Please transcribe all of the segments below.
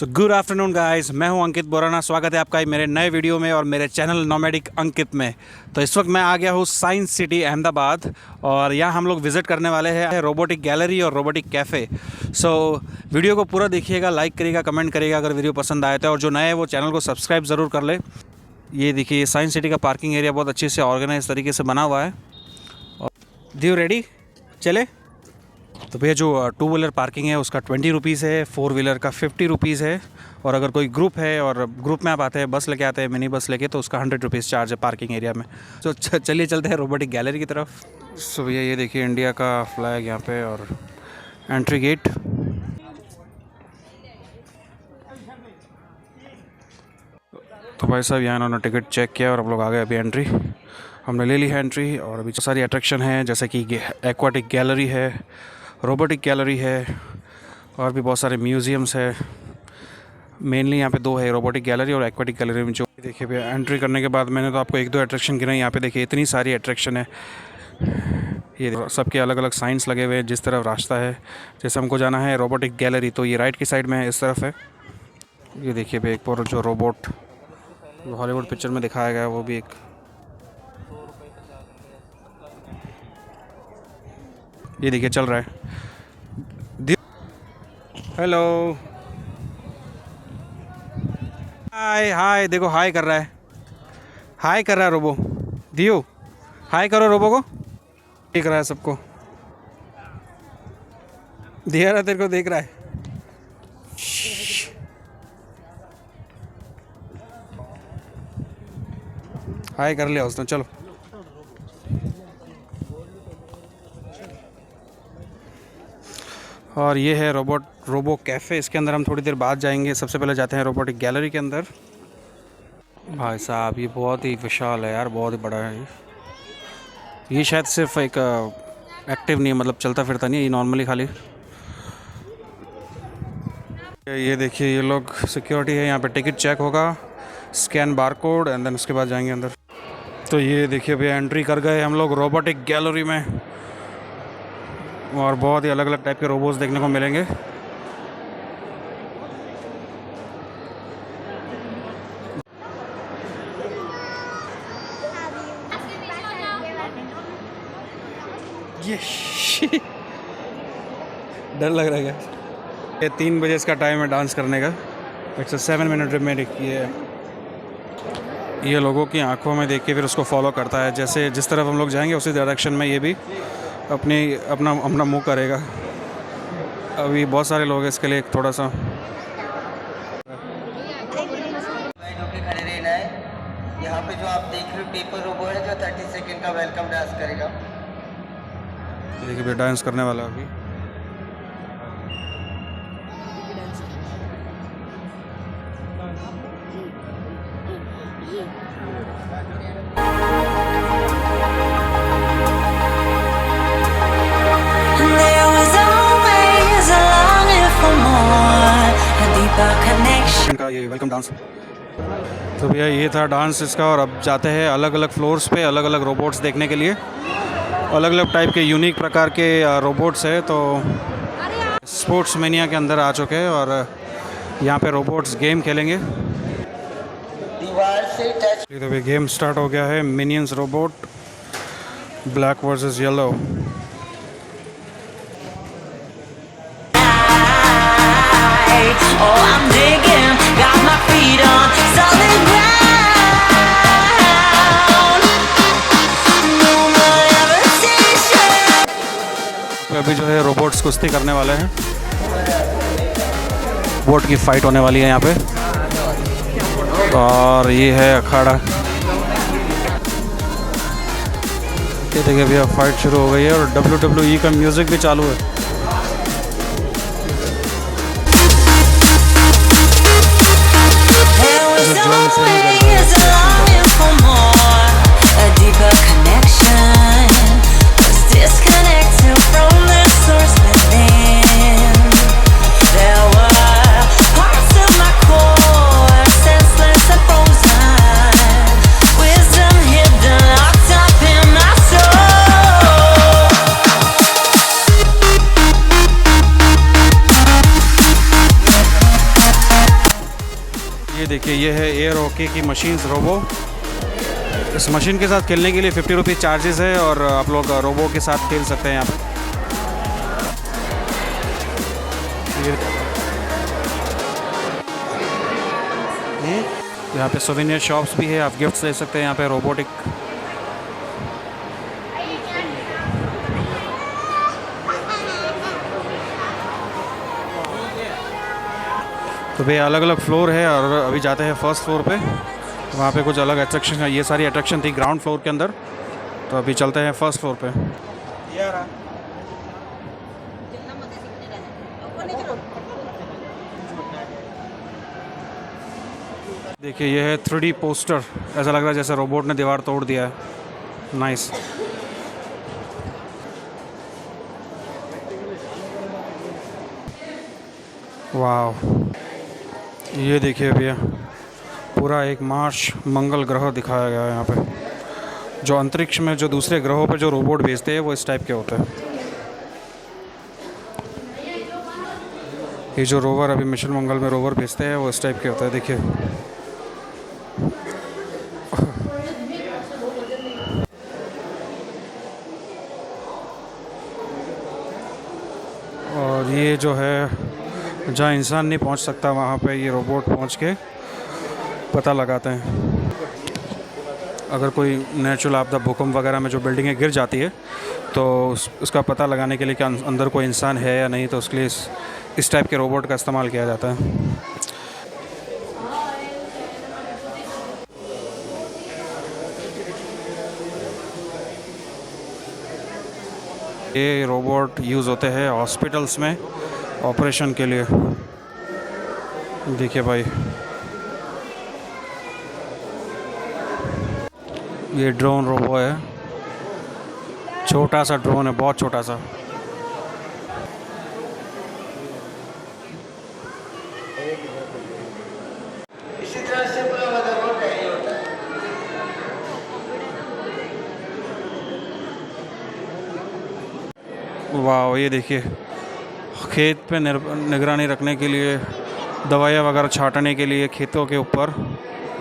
So good afternoon guys, मैं हूं अंकित बोराना। स्वागत है आपका मेरे नए वीडियो में और मेरे चैनल नोमैडिक अंकित में। तो इस वक्त मैं आ गया हूं साइंस सिटी अहमदाबाद और यहाँ हम लोग विज़िट करने वाले हैं रोबोटिक गैलरी और रोबोटिक कैफ़े। सो वीडियो को पूरा देखिएगा, लाइक करिएगा, कमेंट करिएगा अगर वीडियो पसंद आए तो, और जो नए है वो चैनल को सब्सक्राइब ज़रूर कर ले। ये देखिए साइंस सिटी का पार्किंग एरिया बहुत अच्छे से ऑर्गेनाइज तरीके से बना हुआ है। डी रेडी चले। तो भैया जो 2 व्हीलर पार्किंग है उसका 20 रुपीज़ है, 4 व्हीलर का 50 रुपीज़ है, और अगर कोई ग्रुप है और ग्रुप में आप आते हैं, बस लेके आते हैं, मिनी बस लेके, तो उसका 100 रुपीज़ चार्ज है पार्किंग एरिया में। तो चलिए चलते हैं रोबोटिक गैलरी की तरफ। सो भैया ये देखिए इंडिया का फ्लैग यहाँ पे और एंट्री गेट। तो भाई साहब यहाँ इन्होंने टिकट चेक किया और हम लोग आ गए अभी एंट्री। हमने ले ली है एंट्री और अभी बहुत सारी अट्रैक्शन है जैसे कि एक्वाटिक गैलरी है, रोबोटिक गैलरी है और भी बहुत सारे म्यूज़ियम्स है। मेनली यहाँ पे 2 है, रोबोटिक गैलरी और एक्वाटिक गैलरी में। जो देखिए भैया एंट्री करने के बाद मैंने तो आपको 1-2 अट्रैक्शन गिनाई। यहाँ पे देखिए इतनी सारी अट्रैक्शन है। ये सबके अलग अलग साइंस लगे हुए हैं जिस तरफ रास्ता है। जैसे हमको जाना है रोबोटिक गैलरी तो ये राइट की साइड में है, इस तरफ है। ये देखिए भैया एक और जो रोबोट हॉलीवुड पिक्चर में दिखाया गया है वो भी एक। ये देखिए चल रहा है। हेलो हाय हाय, देखो हाय कर रहा है, हाय कर रहा है रोबो। दियो हाय करो रोबो को, देख रहा है सबको। दिया रहा तेरे को, देख रहा है। हाय कर लिया उसने, चलो। और ये है रोबो कैफ़े। इसके अंदर हम थोड़ी देर बाद जाएंगे। सबसे पहले जाते हैं रोबोटिक गैलरी के अंदर। भाई साहब ये बहुत ही विशाल है यार, बहुत ही बड़ा है। ये शायद सिर्फ एक एक्टिव नहीं है, मतलब चलता फिरता नहीं है, ये नॉर्मली खाली। ये देखिए ये लोग सिक्योरिटी है, यहाँ पे टिकट चेक होगा, स्कैन बारकोड एंड देन उसके बाद जाएंगे अंदर। तो ये देखिए भैया एंट्री कर गए हम लोग रोबोटिक गैलरी में और बहुत ही अलग अलग टाइप के रोबोट्स देखने को मिलेंगे। ये डर लग रहा है क्या? ये 3 बजे इसका टाइम है डांस करने का। 7 मिनट में देखिए ये लोगों की आंखों में देख के फिर उसको फॉलो करता है। जैसे जिस तरफ हम लोग जाएंगे उसी डायरेक्शन में ये भी अपना मुंह करेगा। अभी बहुत सारे लोग हैं इसके लिए थोड़ा सा खड़े रहना है। यहाँ पे जो आप देख रहे हो पेपर रोबो है जो 30 सेकंड का वेलकम डांस करेगा। देखिए भी डांस करने वाला अभी। का ये वेलकम डांस। तो भैया ये था डांस इसका। और अब जाते हैं अलग अलग फ्लोर्स पे अलग अलग रोबोट्स देखने के लिए। अलग अलग टाइप के यूनिक प्रकार के रोबोट्स है। तो स्पोर्ट्स मेनिया के अंदर आ चुके हैं और यहाँ पे रोबोट्स गेम खेलेंगे। दीवार से टच। तो भैया गेम स्टार्ट हो गया है। Minions robot black versus yellow. Oh, I'm digging, got my feet on solid ground. No more hesitation. तो अभी जो है रोबोट्स कुश्ती करने वाले हैं। बोट की फाइट होने वाली है यहाँ पे। और ये है अखाड़ा। ये देखिए भैया फाइट शुरू हो गई है और WWE का म्यूज़िक भी चालू है। Always longing for more, a deeper connection. Was disconnected from the source within. There were parts of my core, senseless and frozen. Wisdom hidden, locked up in my soul. देखिए ये है air hockey की machines robo. इस machine के साथ खेलने के लिए 50 रुपीज़ चार्जेस है और आप लोग रोबो के साथ खेल सकते हैं यहाँ पे। यहाँ पे सोवेनियर शॉप्स भी है, आप गिफ्ट्स ले सकते हैं यहाँ पे रोबोटिक। तो भैया अलग अलग फ्लोर है और अभी जाते हैं फर्स्ट फ्लोर पे। वहाँ पे कुछ अलग अट्रैक्शन है, ये सारी अट्रैक्शन थी ग्राउंड फ्लोर के अंदर, तो अभी चलते हैं फर्स्ट फ्लोर पे। देखिए ये है 3D पोस्टर, ऐसा लग रहा है जैसे रोबोट ने दीवार तोड़ दिया है। नाइस। वाह, ये देखिए भैया पूरा एक मार्स मंगल ग्रह दिखाया गया है यहाँ पे। जो अंतरिक्ष में जो दूसरे ग्रहों पे जो रोबोट भेजते हैं वो इस टाइप के होते हैं। ये जो रोवर अभी मिशन मंगल में रोवर भेजते हैं वो इस टाइप के होते हैं, देखिए। और ये जो है जहाँ इंसान नहीं पहुँच सकता वहाँ पे ये रोबोट पहुँच के पता लगाते हैं। अगर कोई नेचुरल आपदा, भूकंप वगैरह में जो बिल्डिंगें गिर जाती है तो उसका पता लगाने के लिए कि अंदर कोई इंसान है या नहीं, तो उसके लिए इस टाइप के रोबोट का इस्तेमाल किया जाता है। ये रोबोट यूज़ होते हैं हॉस्पिटल्स में ऑपरेशन के लिए। देखिए भाई ये ड्रोन रोबो है, छोटा सा ड्रोन है, बहुत छोटा सा। इसी तरह से पूरा मदरबोर्ड नहीं होता है। वाह, ये देखिए खेत पे निगरानी रखने के लिए, दवाइयाँ वगैरह छांटने के लिए खेतों के ऊपर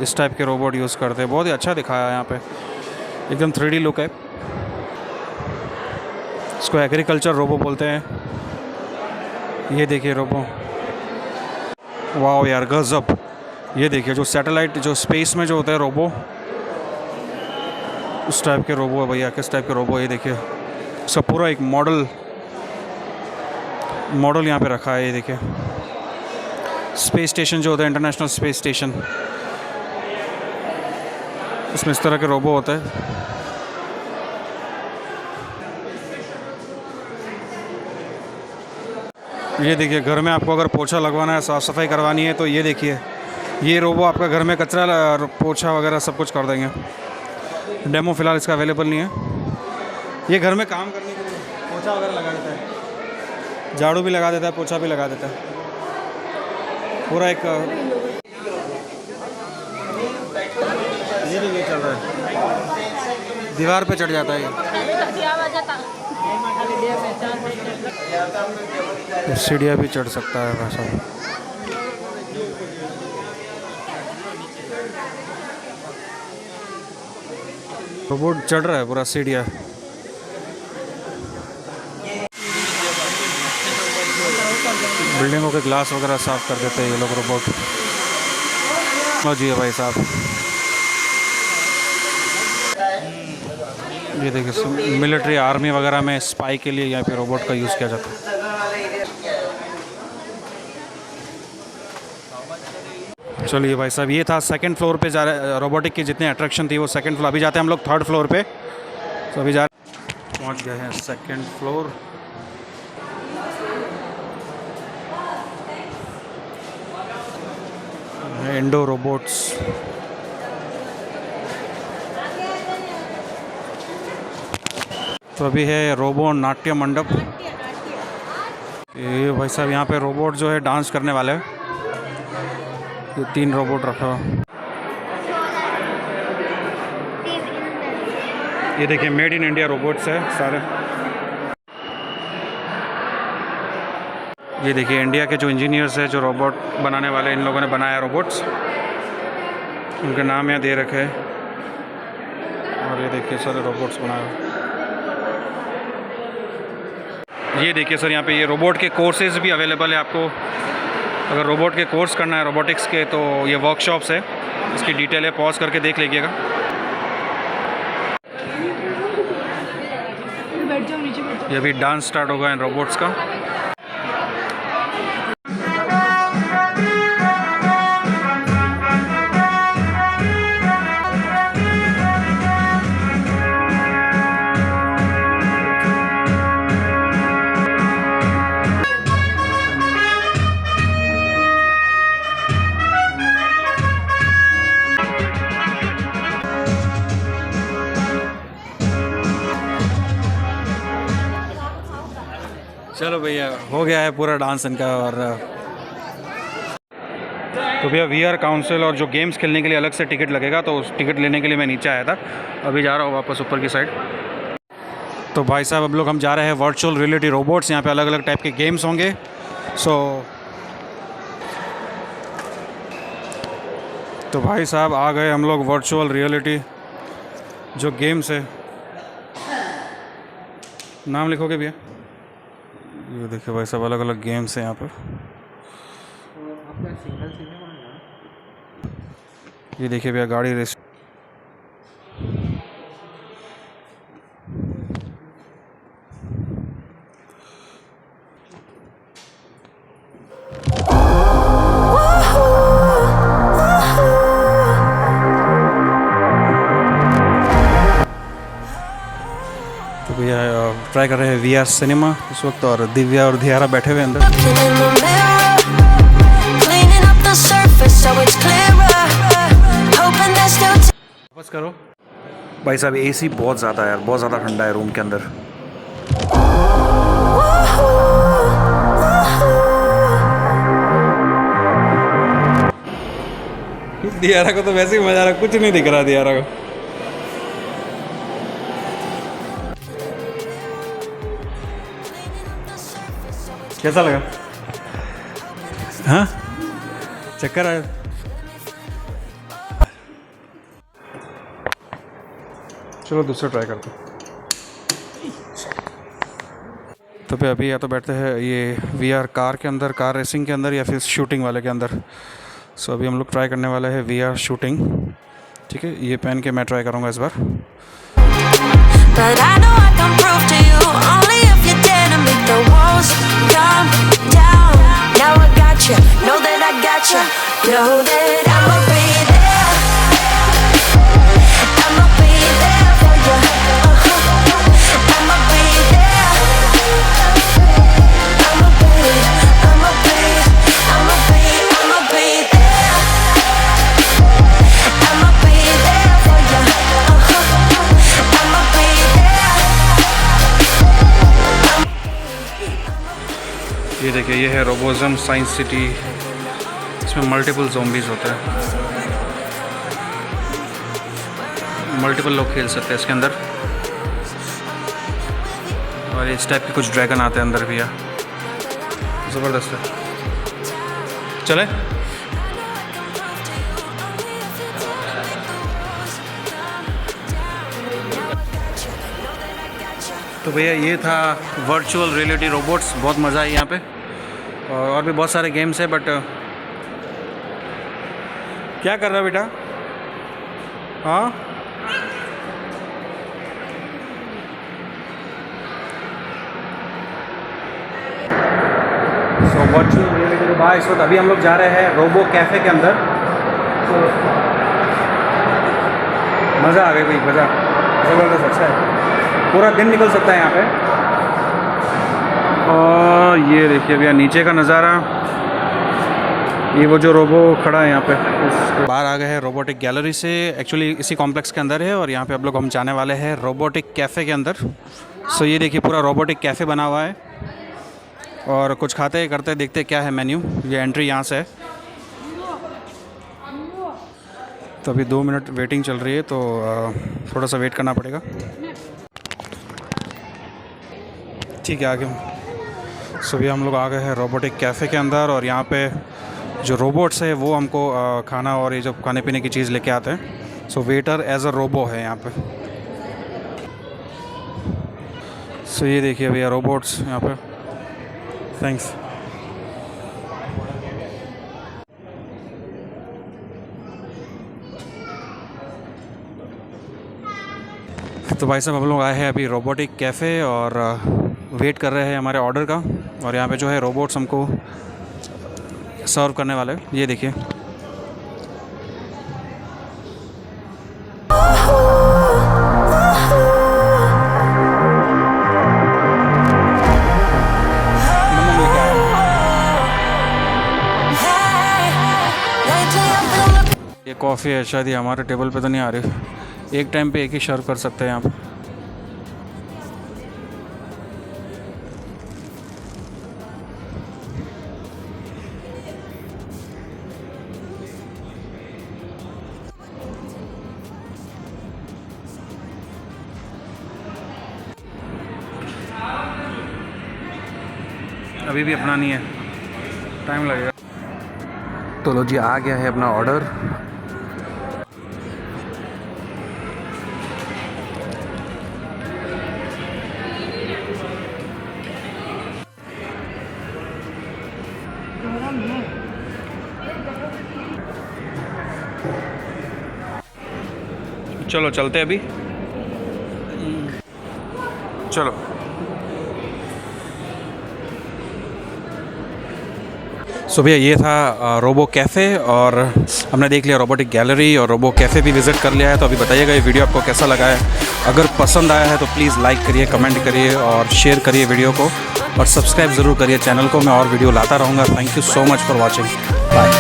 इस टाइप के रोबोट यूज़ करते हैं। बहुत ही अच्छा दिखाया है यहाँ पे, एकदम 3D लुक है। इसको एग्रीकल्चर रोबो बोलते हैं। ये देखिए रोबो, वाह यार गजब। ये देखिए जो सैटेलाइट, जो स्पेस में जो होता है रोबो, उस टाइप के रोबो है भैया। किस टाइप के रोबो है ये देखिए। इसका पूरा एक मॉडल यहाँ पे रखा है। ये देखिए स्पेस स्टेशन जो होता है, इंटरनेशनल स्पेस स्टेशन, इसमें इस तरह के रोबो होते हैं। ये देखिए घर में आपको अगर पोछा लगवाना है, साफ़ सफाई करवानी है, तो ये देखिए ये रोबो आपका घर में कचरा, पोछा वगैरह सब कुछ कर देंगे। डेमो फ़िलहाल इसका अवेलेबल नहीं है। ये घर में काम करने के लिए पोछा वगैरह लगा देता है, झाड़ू भी लगा देता है, पोछा भी लगा देता है। पूरा एक ये चल रहा है, दीवार पे चढ़ जाता है ये। सीढ़ियाँ भी चढ़ सकता है वैसा। रोबोट चढ़ रहा है पूरा सीढ़ियाँ। बिल्डिंगों के ग्लास वगैरह साफ कर देते हैं ये लोग रोबोट। लो जी भाई साहब, ये देखिए मिलिट्री आर्मी वगैरह में स्पाई के लिए यहाँ पे रोबोट का यूज़ किया जाता है। चलिए भाई साहब, ये था सेकंड फ्लोर पे जा रहे रोबोटिक की जितनी अट्रैक्शन थी वो सेकंड फ्लोर। अभी जाते हैं हम लोग थर्ड फ्लोर पे। तो अभी पहुँच गए हैं सेकंड फ्लोर। Indo robots. तो अभी है रोबो नाट्य मंडप। ये भाई साहब यहाँ पे रोबोट जो है डांस करने वाले हैं। ये 3 रोबोट रखा हुआ। ये देखिए मेड इन इंडिया रोबोट्स है सारे। ये देखिए इंडिया के जो इंजीनियर्स हैं, जो रोबोट बनाने वाले, इन लोगों ने बनाया रोबोट्स। उनके नाम यहाँ दे रखे हैं। और ये देखिए सर रोबोट्स बनाए हुए। ये देखिए सर यहाँ पे ये रोबोट के कोर्सेज भी अवेलेबल है आपको। अगर रोबोट के कोर्स करना है रोबोटिक्स के तो ये वर्कशॉप्स है, इसकी डिटेल है, पॉज करके देख लीजिएगा। ये अभी डांस स्टार्ट होगा इन रोबोट्स का। चलो भैया हो गया है पूरा डांस इनका। और तो भैया VR काउंसिल और जो गेम्स खेलने के लिए अलग से टिकट लगेगा, तो उस टिकट लेने के लिए मैं नीचे आया था, अभी जा रहा हूँ वापस ऊपर की साइड। तो भाई साहब अब लोग हम जा रहे हैं वर्चुअल रियलिटी रोबोट्स। यहाँ पे अलग अलग टाइप के गेम्स होंगे। तो भाई साहब आ गए हम लोग वर्चुअल रियलिटी जो गेम्स है। नाम लिखोगे भैया? ये देखिए भाई साहब अलग अलग गेम्स हैं यहाँ पर। ये देखिए भैया गाड़ी रेस। तो भैया ट्राई कर रहे हैं VR सिनेमा इस वक्त, और दिव्या और धियारा बैठे हुए अंदर। वापस करो भाई साहब। AC बहुत ज़्यादा है यार, बहुत ज़्यादा ठंडा है रूम के अंदर। दियारा को तो वैसे ही मजा आ रहा, कुछ नहीं दिख रहा दियारा को। कैसा लगा? हाँ चक्कर आया? चलो दूसरा ट्राई करते हैं। तो फिर अभी या तो बैठते हैं ये VR कार के अंदर, कार रेसिंग के अंदर, या फिर शूटिंग वाले के अंदर। सो अभी हम लोग ट्राई करने वाले हैं VR शूटिंग। ठीक है, ये पहन के मैं ट्राई करूँगा इस बार। ये देखिए ये है रोबोज़म साइंस सिटी। इसमें मल्टीपल ज़ॉम्बीज़ होते हैं, मल्टीपल लोग खेल सकते हैं इसके अंदर। और इस टाइप के कुछ ड्रैगन आते हैं अंदर भी, ज़बरदस्त है। चले तो भैया ये था वर्चुअल रियलिटी रोबोट्स। बहुत मज़ा है यहाँ पे, और भी बहुत सारे गेम्स है। बट क्या कर रहा है बेटा? हाँ सो वर्चुअल रियलिटी के बाद इस वक्त अभी हम लोग जा रहे हैं रोबो कैफ़े के अंदर। तो मज़ा आ गई भाई, मज़ा ज़बरदस्त, अच्छा है। पूरा दिन निकल सकता है यहाँ पे। और ये देखिए भैया नीचे का नज़ारा, ये वो जो रोबो खड़ा है यहाँ पे। बाहर आ गए हैं रोबोटिक गैलरी से, एक्चुअली इसी कॉम्प्लेक्स के अंदर है। और यहाँ पे अब लोग हम जाने वाले हैं रोबोटिक कैफ़े के अंदर। सो ये देखिए पूरा रोबोटिक कैफ़े बना हुआ है, और कुछ खाते करते देखते क्या है मेन्यू। ये एंट्री यहाँ से है। तो अभी 2 मिनट वेटिंग चल रही है, तो थोड़ा सा वेट करना पड़ेगा। ठीक है आगे। सो अभी हम लोग आ गए हैं रोबोटिक कैफ़े के अंदर, और यहाँ पे जो रोबोट्स है वो हमको खाना और ये जो खाने पीने की चीज़ लेके आते हैं। सो वेटर एज अ रोबो है यहाँ पे। सो ये देखिए भैया रोबोट्स यहाँ पे। थैंक्स। तो भाई साहब हम लोग आए हैं अभी रोबोटिक कैफ़े और वेट कर रहे हैं हमारे ऑर्डर का। और यहाँ पे जो है रोबोट्स हमको सर्व करने वाले हैं। ये देखिए ये कॉफ़ी है, शायद ये हमारे टेबल पे तो नहीं आ रही। एक टाइम पे एक ही सर्व कर सकते हैं यहाँ पे। अभी भी अपना नहीं है, टाइम लगेगा। तो लो जी, आ गया है अपना ऑर्डर। चलो चलते हैं अभी। चलो सो भैया ये था रोबो कैफ़े और हमने देख लिया रोबोटिक गैलरी और रोबो कैफ़े भी विज़िट कर लिया है। तो अभी बताइएगा ये वीडियो आपको कैसा लगा है। अगर पसंद आया है तो प्लीज़ लाइक करिए, कमेंट करिए और शेयर करिए वीडियो को, और सब्सक्राइब ज़रूर करिए चैनल को। मैं और वीडियो लाता रहूँगा। Thank you so much for watching. Bye.